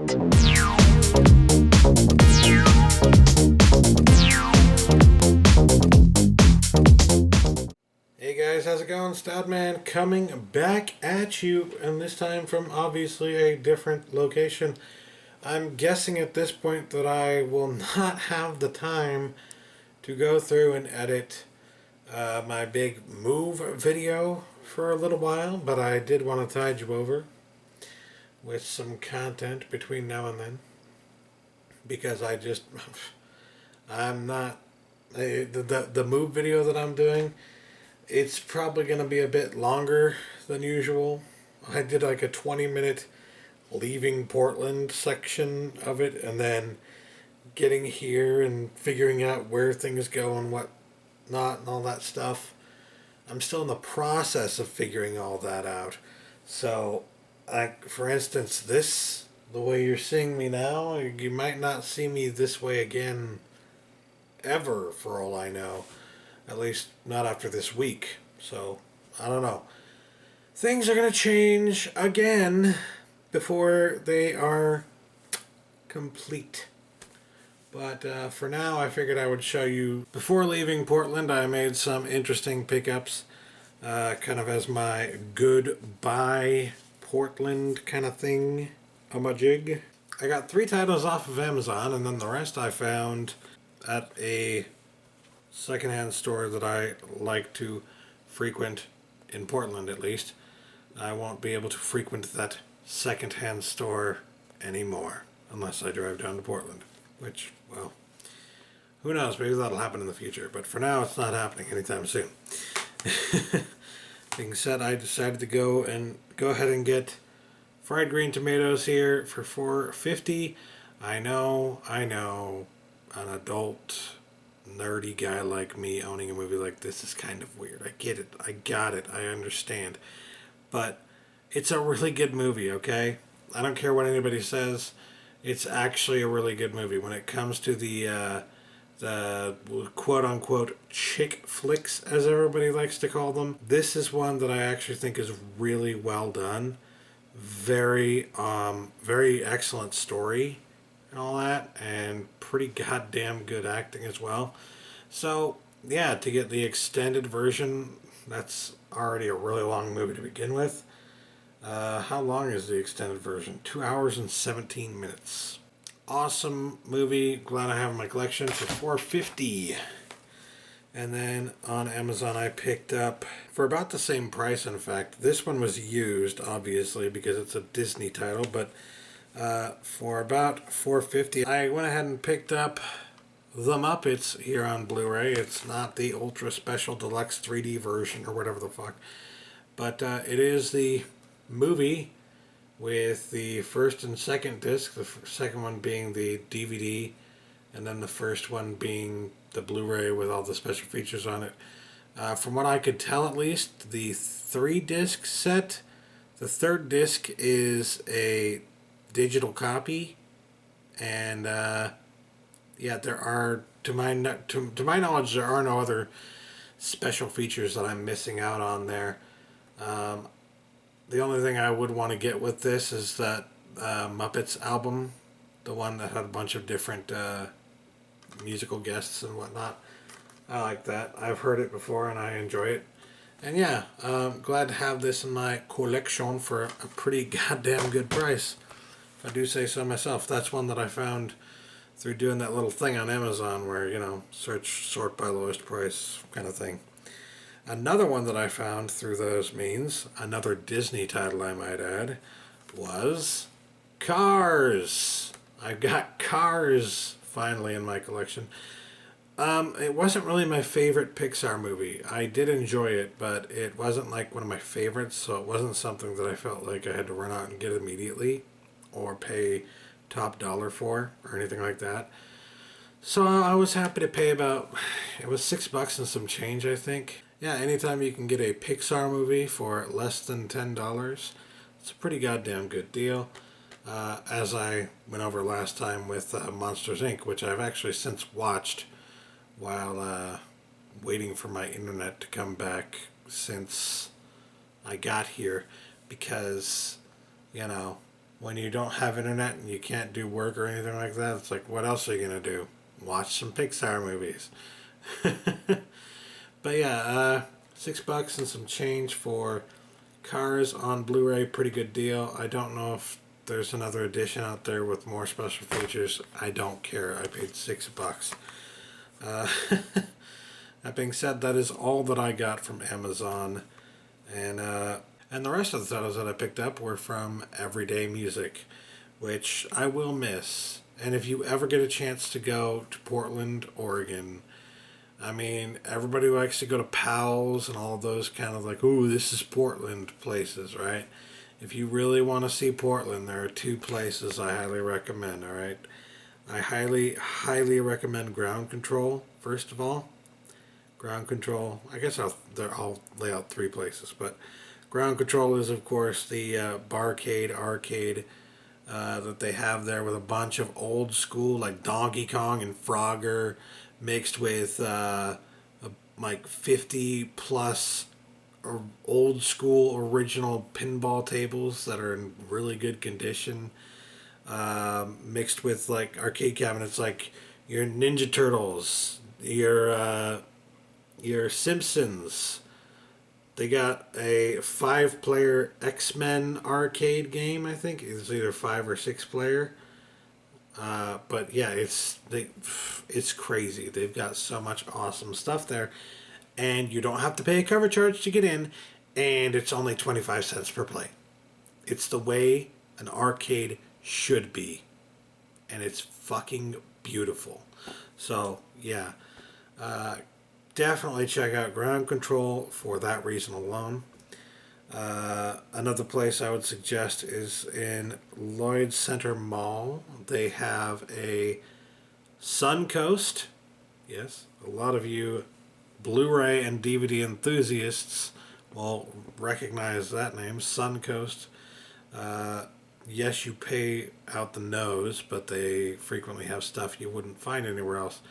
Hey guys, how's it going? Stoutman coming back at you, and this time from obviously a different location. I'm guessing at this point that I will not have the time to go through and edit my big move video for a little while, but I did want to tide you over with some content between now and then, because I'm not, the move video that I'm doing, it's probably going to be a bit longer than usual. I did like a 20-minute leaving Portland section of it, and then getting here and figuring out where things go and what not and all that stuff. I'm still in the process of figuring all that out. So, like, for instance, the way you're seeing me now, you might not see me this way again ever, for all I know. At least not after this week. So, I don't know. Things are going to change again before they are complete. But for now, I figured I would show you. Before leaving Portland, I made some interesting pickups, kind of as my goodbye Portland kind of thing on my jig. I got 3 titles off of Amazon, and then the rest I found at a secondhand store that I like to frequent, in Portland at least. I won't be able to frequent that secondhand store anymore unless I drive down to Portland, which, well, who knows, maybe that'll happen in the future, but for now it's not happening anytime soon. Being said, I decided to go ahead and get fried green tomatoes here for $4.50. I know, an adult nerdy guy like me owning a movie like this is kind of weird. I get it. I got it. I understand. But it's a really good movie, okay? I don't care what anybody says. It's actually a really good movie. When it comes to the quote-unquote chick flicks, as everybody likes to call them, this is one that I actually think is really well done. Very excellent story and all that, and pretty goddamn good acting as well. So, yeah, to get the extended version, that's already a really long movie to begin with. How long is the extended version? 2 hours and 17 minutes. Awesome movie. Glad I have in my collection for $4.50. And then on Amazon I picked up, for about the same price in fact, this one was used obviously because it's a Disney title, but for about $4.50 I went ahead and picked up The Muppets here on Blu-ray. It's not the Ultra Special Deluxe 3D version or whatever the fuck, but it is the movie with the first and second disc, the second one being the DVD, and then the first one being the Blu-ray with all the special features on it. From what I could tell at least, the 3-disc set, the third disc is a digital copy, and yeah, there are, to my knowledge, there are no other special features that I'm missing out on there. The only thing I would want to get with this is that Muppets album, the one that had a bunch of different musical guests and whatnot. I like that. I've heard it before and I enjoy it. And yeah, glad to have this in my collection for a pretty goddamn good price, if I do say so myself. That's one that I found through doing that little thing on Amazon where, you know, sort by lowest price kind of thing. Another one that I found through those means, another Disney title I might add, was Cars. I've got Cars finally in my collection. It wasn't really my favorite Pixar movie. I did enjoy it, but it wasn't like one of my favorites, so it wasn't something that I felt like I had to run out and get immediately or pay top dollar for or anything like that. So I was happy to pay about, it was $6 and some change, I think. Yeah, anytime you can get a Pixar movie for less than $10, it's a pretty goddamn good deal. As I went over last time with Monsters, Inc., which I've actually since watched while waiting for my internet to come back since I got here, because, you know, when you don't have internet and you can't do work or anything like that, it's like, what else are you going to do? Watch some Pixar movies. But yeah, $6 and some change for Cars on Blu-ray, pretty good deal. I don't know if there's another edition out there with more special features. I don't care. I paid $6. Uh, that being said, that is all that I got from Amazon, and the rest of the titles that I picked up were from Everyday Music, which I will miss. And if you ever get a chance to go to Portland, Oregon, I mean, everybody likes to go to Powell's and all those kind of like, ooh, this is Portland places, right? If you really want to see Portland, there are two places I highly recommend, all right? I highly recommend Ground Control, first of all. Ground Control, I guess I'll lay out three places, but Ground Control is, of course, the barcade arcade that they have there with a bunch of old school, like Donkey Kong and Frogger, mixed with like 50 plus old school original pinball tables that are in really good condition, mixed with like arcade cabinets like your Ninja Turtles, your Simpsons. They got a 5-player X-Men arcade game, I think. It's either 5 or 6 player. But yeah, it's crazy. They've got so much awesome stuff there. And you don't have to pay a cover charge to get in. And it's only 25 cents per play. It's the way an arcade should be. And it's fucking beautiful. So, yeah. Definitely check out Ground Control for that reason alone. Another place I would suggest is in Lloyd Center Mall. They have a Suncoast. Yes, a lot of you Blu-ray and DVD enthusiasts will recognize that name, Suncoast. Yes, you pay out the nose, but they frequently have stuff you wouldn't find anywhere else.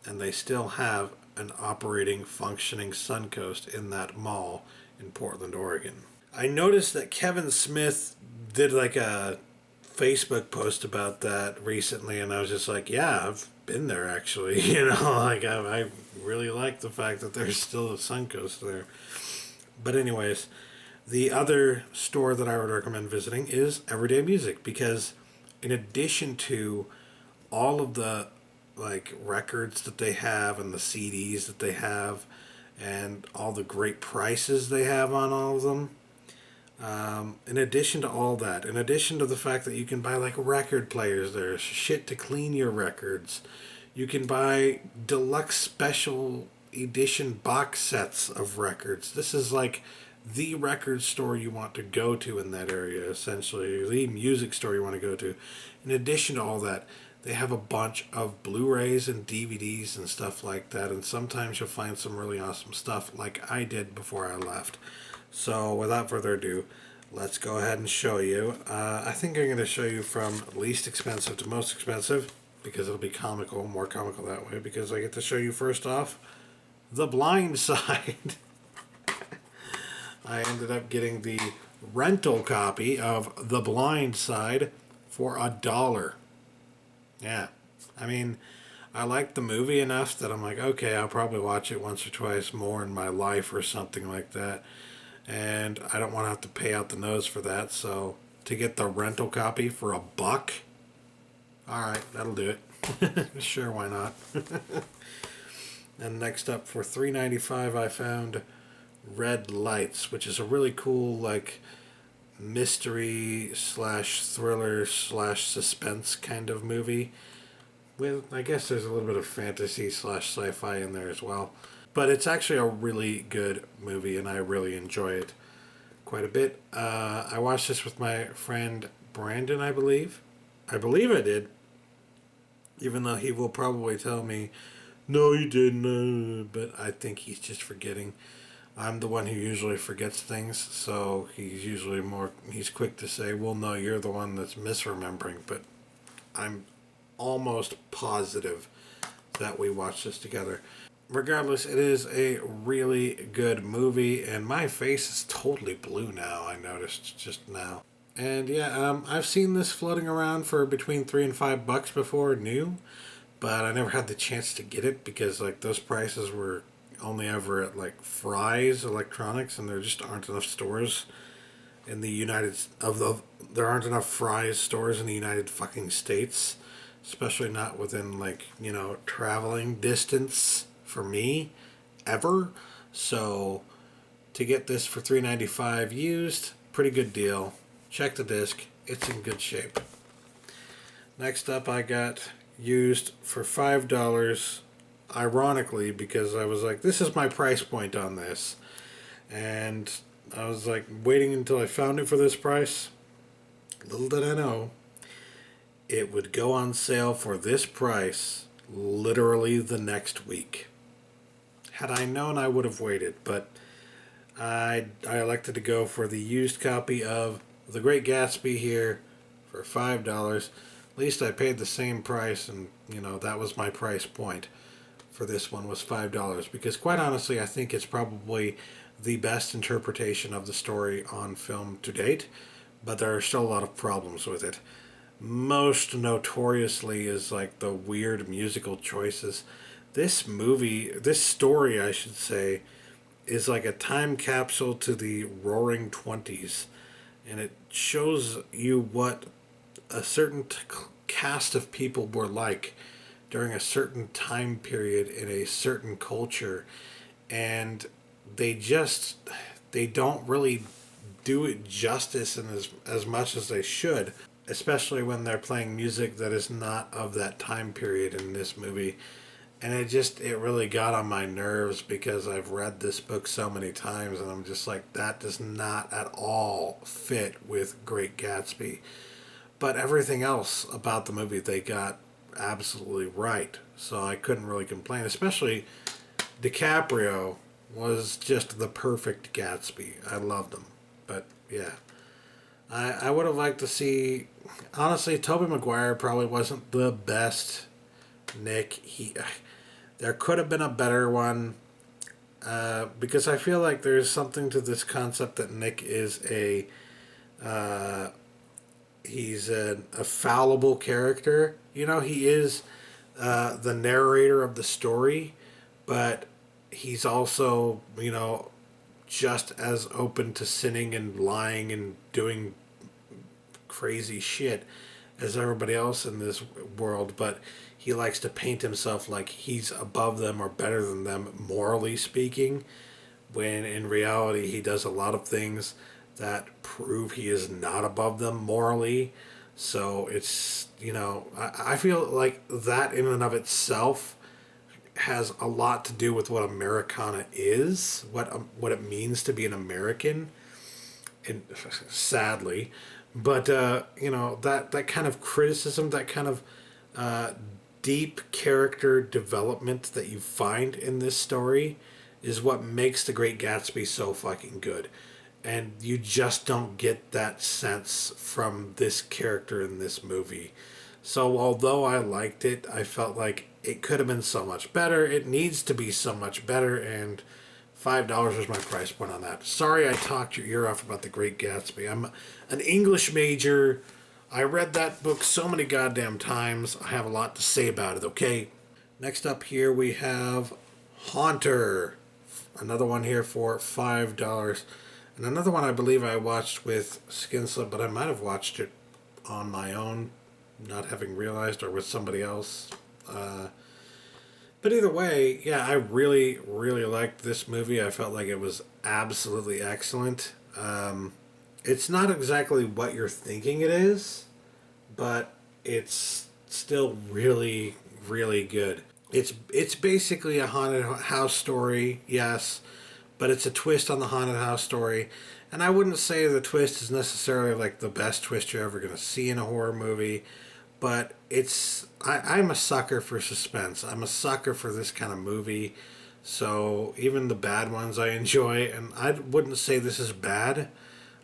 And they still have an operating, functioning Suncoast in that mall in Portland, Oregon. I noticed that Kevin Smith did like a Facebook post about that recently, and I was just like, yeah, I've been there actually. Like I really like the fact that there's still a Suncoast there. But anyways, the other store that I would recommend visiting is Everyday Music, because in addition to all of the like records that they have and the CDs that they have and all the great prices they have on all of them, in addition to all that, in addition to the fact that you can buy like record players, there's shit to clean your records, you can buy deluxe special edition box sets of records. This is like the record store you want to go to in that area, essentially, the music store you want to go to. In addition to all that, they have a bunch of Blu-rays and DVDs and stuff like that, and sometimes you'll find some really awesome stuff like I did before I left. So without further ado, let's go ahead and show you. I think I'm going to show you from least expensive to most expensive, because it'll be more comical that way, because I get to show you first off The Blind Side. I ended up getting the rental copy of The Blind Side for $1. Yeah, I mean, I like the movie enough that I'm like, okay, I'll probably watch it once or twice more in my life or something like that. And I don't want to have to pay out the nose for that, so to get the rental copy for $1, alright, that'll do it. Sure, why not? And next up for $3.95 I found Red Lights, which is a really cool, like, mystery slash thriller slash suspense kind of movie. With, I guess there's a little bit of fantasy slash sci-fi in there as well. But it's actually a really good movie, and I really enjoy it quite a bit. I watched this with my friend Brandon, I believe. I believe I did. Even though he will probably tell me, no, you didn't. But I think he's just forgetting. I'm the one who usually forgets things, so he's quick to say, well, no, you're the one that's misremembering. But I'm almost positive that we watched this together. Regardless, it is a really good movie, and my face is totally blue now, I noticed just now. And yeah, I've seen this floating around for between $3 and $5 before, new, but I never had the chance to get it because like those prices were only ever at like Fry's Electronics, and there just aren't enough stores in the there aren't enough Fry's stores in the United fucking States, especially not within like traveling distance for me, ever. So to get this for $3.95 used, pretty good deal. Check the disc; it's in good shape. Next up, I got used for $5. Ironically, because I was like, this is my price point on this, and I was like waiting until I found it for this price. Little did I know, it would go on sale for this price literally the next week. Had I known, I would have waited, but I elected to go for the used copy of The Great Gatsby here for $5. At least I paid the same price, and that was my price point for this one, was $5, because quite honestly I think it's probably the best interpretation of the story on film to date, but there are still a lot of problems with it. Most notoriously is like the weird musical choices. This story, I should say, is like a time capsule to the roaring 20s, and it shows you what a certain cast of people were like during a certain time period in a certain culture, and they don't really do it justice in as much as they should, especially when they're playing music that is not of that time period in this movie. And it really got on my nerves because I've read this book so many times, and I'm just like, that does not at all fit with Great Gatsby. But everything else about the movie they got absolutely right, so I couldn't really complain. Especially DiCaprio was just the perfect Gatsby. I loved him. But yeah, I would have liked to see. Honestly, Tobey Maguire probably wasn't the best Nick. There could have been a better one, because I feel like there's something to this concept that Nick is uh, he's a fallible character. He is the narrator of the story, but he's also just as open to sinning and lying and doing crazy shit as everybody else in this world, but he likes to paint himself like he's above them or better than them, morally speaking, when in reality he does a lot of things that prove he is not above them morally. So I feel like that in and of itself has a lot to do with what Americana is, what it means to be an American, and sadly, but that kind of criticism, that kind of deep character development that you find in this story is what makes The Great Gatsby so fucking good. And you just don't get that sense from this character in this movie. So although I liked it, I felt like it could have been so much better. It needs to be so much better, and $5 was my price point on that. Sorry I talked your ear off about The Great Gatsby. I'm an English major. I read that book so many goddamn times. I have a lot to say about it, okay? Next up here we have Haunter. Another one here for $5. And another one I believe I watched with Skinslip, but I might have watched it on my own, not having realized, or with somebody else. But either way, yeah, I really, really liked this movie. I felt like it was absolutely excellent. It's not exactly what you're thinking it is, but it's still really, really good. It's basically a haunted house story, yes, but it's a twist on the haunted house story. And I wouldn't say the twist is necessarily like the best twist you're ever going to see in a horror movie, but I'm a sucker for suspense. I'm a sucker for this kind of movie. So even the bad ones I enjoy, and I wouldn't say this is bad.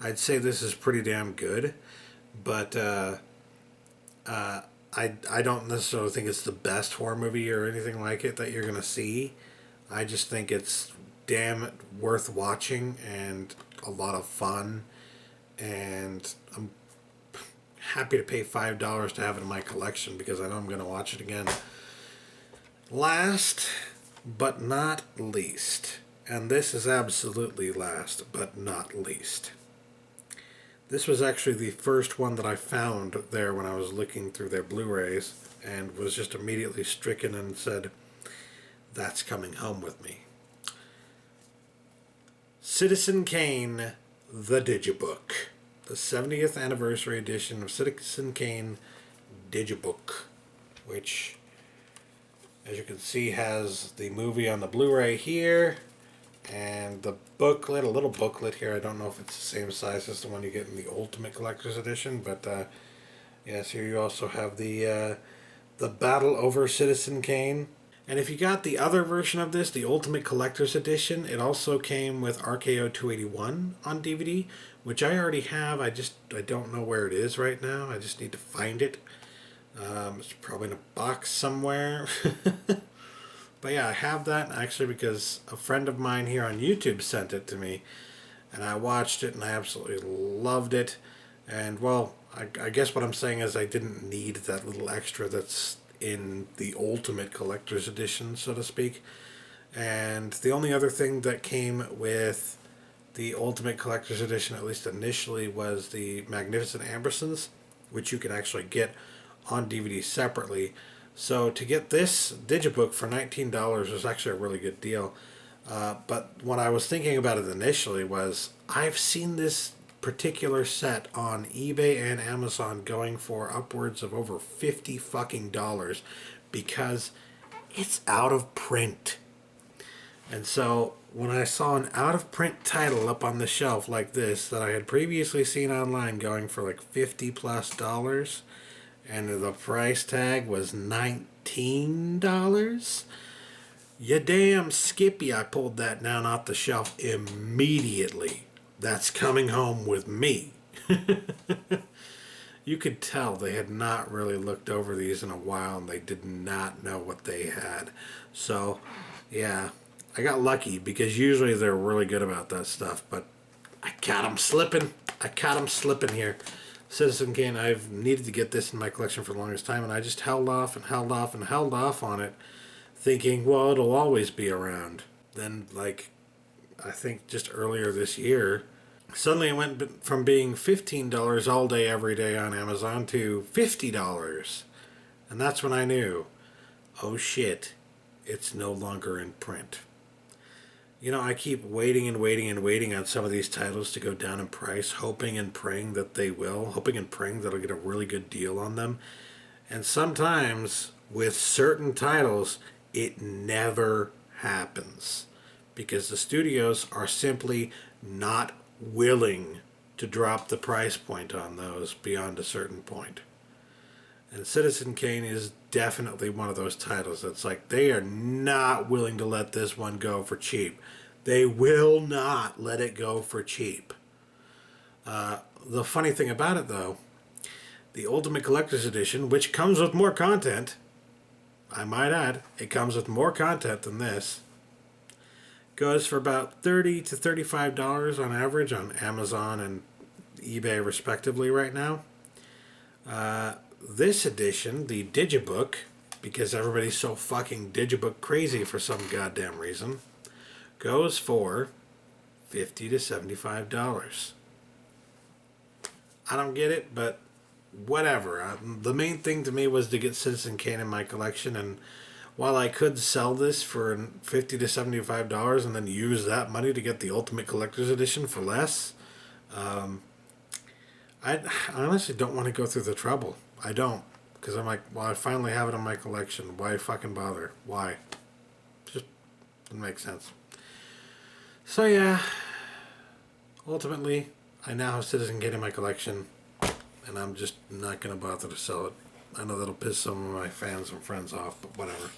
I'd say this is pretty damn good, but I don't necessarily think it's the best horror movie or anything like it that you're gonna see. I just think it's damn worth watching and a lot of fun, and I'm happy to pay $5 to have it in my collection because I know I'm going to watch it again. Last but not least, and this is absolutely last but not least. This was actually the first one that I found there when I was looking through their Blu-rays and was just immediately stricken and said, that's coming home with me. Citizen Kane, the Digibook. The 70th anniversary edition of Citizen Kane Digibook, which, as you can see, has the movie on the Blu-ray here, and the booklet, a little booklet here. I don't know if it's the same size as the one you get in the Ultimate Collector's Edition, but yes, here you also have the battle over Citizen Kane. And if you got the other version of this, the Ultimate Collector's Edition, it also came with RKO 281 on DVD, which I already have. I don't know where it is right now. I just need to find it. It's probably in a box somewhere. But yeah, I have that actually because a friend of mine here on YouTube sent it to me, and I watched it and I absolutely loved it. And well, I guess what I'm saying is I didn't need that little extra that's in the Ultimate Collector's Edition, so to speak. And the only other thing that came with the Ultimate Collector's Edition, at least initially, was the Magnificent Ambersons, which you can actually get on DVD separately. So to get this Digibook for $19 was actually a really good deal. But what I was thinking about it initially was, I've seen this particular set on eBay and Amazon going for upwards of over $50 fucking dollars because it's out of print. And so when I saw an out of print title up on the shelf like this that I had previously seen online going for like $50+ and the price tag was $19, you damn Skippy, I pulled that down off the shelf immediately. That's coming home with me. You could tell they had not really looked over these in a while and they did not know what they had. So, yeah, I got lucky because usually they're really good about that stuff, but I caught them slipping. Here. Citizen Kane, I've needed to get this in my collection for the longest time, and I just held off on it, thinking, well, it'll always be around. Then, like, I think just earlier this year, suddenly it went from being $15 all day, every day on Amazon to $50. And that's when I knew, oh shit, it's no longer in print. You know, I keep waiting on some of these titles to go down in price, hoping and praying that they will, hoping and praying that I'll get a really good deal on them. And sometimes, with certain titles, it never happens. Because the studios are simply not willing to drop the price point on those beyond a certain point. And Citizen Kane is definitely one of those titles that's like, they are not willing to let this one go for cheap. They will not let it go for cheap. The funny thing about it, though, the Ultimate Collector's Edition, which comes with more content, I might add, it comes with more content than this, goes for about $30 to $35 on average on Amazon and eBay respectively right now. This edition, the Digibook, because everybody's so fucking Digibook crazy for some goddamn reason, goes for $50 to $75. I don't get it, but whatever. The main thing to me was to get Citizen Kane in my collection, and while I could sell this for $50 to $75 and then use that money to get the Ultimate Collector's Edition for less, I honestly don't want to go through the trouble. I don't. Because I'm like, well, I finally have it in my collection. Why fucking bother? Why? Just doesn't make sense. So yeah, ultimately, I now have Citizen Kane in my collection, and I'm just not going to bother to sell it. I know that'll piss some of my fans and friends off, but whatever.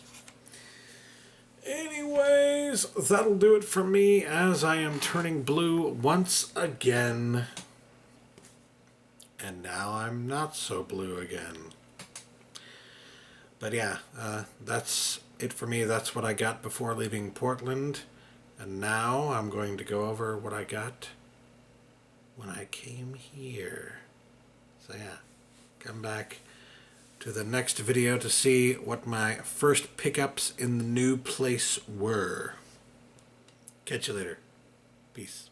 Anyways, that'll do it for me as I am turning blue once again. And now I'm not so blue again. But yeah, that's it for me. That's what I got before leaving Portland. And now I'm going to go over what I got when I came here. So yeah. come back to the next video to see what my first pickups in the new place were. Catch you later. Peace.